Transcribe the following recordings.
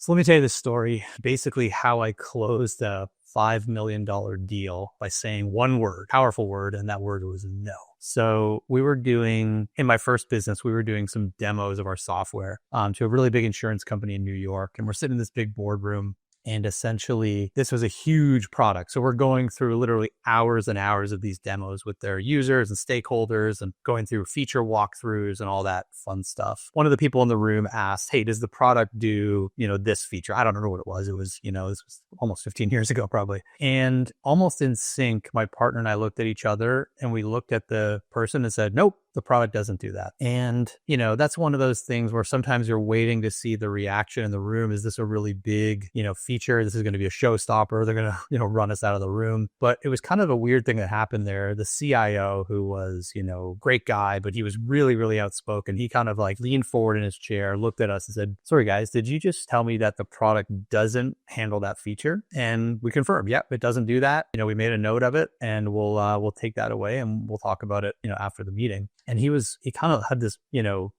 So let me tell you this story. Basically, how I closed a $5 million deal by saying one word, powerful word, and that word was no. So we were doing, in my first business, we were doing some demos of our software to a really big insurance company in New York. And we're sitting in this big boardroom. And essentially, this was a huge product. So we're going through literally hours and hours of these demos with their users and stakeholders and going through feature walkthroughs and all that fun stuff. One of the people in the room asked, hey, does the product do, this feature? I don't know what it was. It was, this was almost 15 years ago, probably. And almost in sync, my partner and I looked at each other and we looked at the person and said, nope, the product doesn't do that. And, that's one of those things where sometimes you're waiting to see the reaction in the room. Is this a really big, feature? This is going to be a showstopper. They're going to, run us out of the room. But it was kind of a weird thing that happened there. The CIO, who was, great guy, but he was really, really outspoken. He kind of like leaned forward in his chair, looked at us and said, sorry, guys, did you just tell me that the product doesn't handle that feature? And we confirmed, yep, it doesn't do that. We made a note of it and we'll take that away and we'll talk about it, after the meeting. And he kind of had this,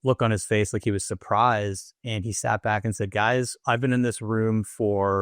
look on his face like he was surprised. And he sat back and said, guys, I've been in this room for,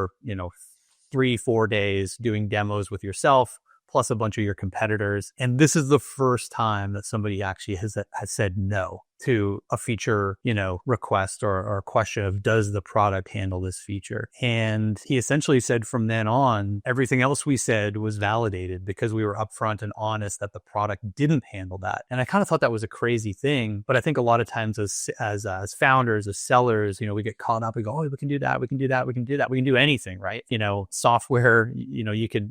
3-4 days doing demos with yourself, plus a bunch of your competitors. And this is the first time that somebody actually has said no to a feature, request or a question of, does the product handle this feature? And he essentially said from then on, everything else we said was validated because we were upfront and honest that the product didn't handle that. And I kind of thought that was a crazy thing, but I think a lot of times as founders, as sellers, we get caught up. We go, oh, we can do that. We can do that. We can do that. We can do anything, right? Software, you could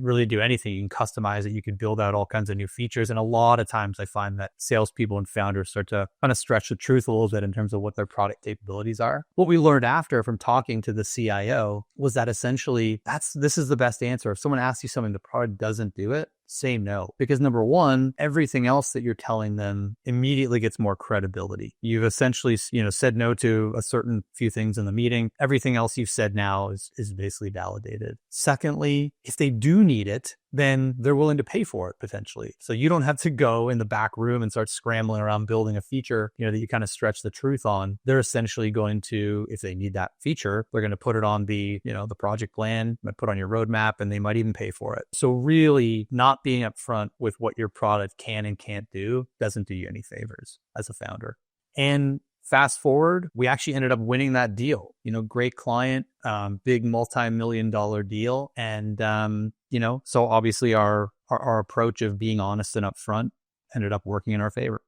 really do anything. You can customize it. You can build out all kinds of new features. And a lot of times I find that salespeople and founders start to kind of stretch the truth a little bit in terms of what their product capabilities are. What we learned after from talking to the CIO was that essentially this is the best answer. If someone asks you something, the product doesn't do it, say no. Because number one, everything else that you're telling them immediately gets more credibility. You've essentially, said no to a certain few things in the meeting. Everything else you've said now is basically validated. Secondly, if they do need it, then they're willing to pay for it potentially. So you don't have to go in the back room and start scrambling around building a feature, that you kind of stretch the truth on. They're essentially going to, if they need that feature, they're going to put it on the project plan, put on your roadmap, and they might even pay for it. So really not being upfront with what your product can and can't do doesn't do you any favors as a founder. And fast forward, we actually ended up winning that deal. Great client, big multi-million-dollar deal. And, so obviously our approach of being honest and upfront ended up working in our favor.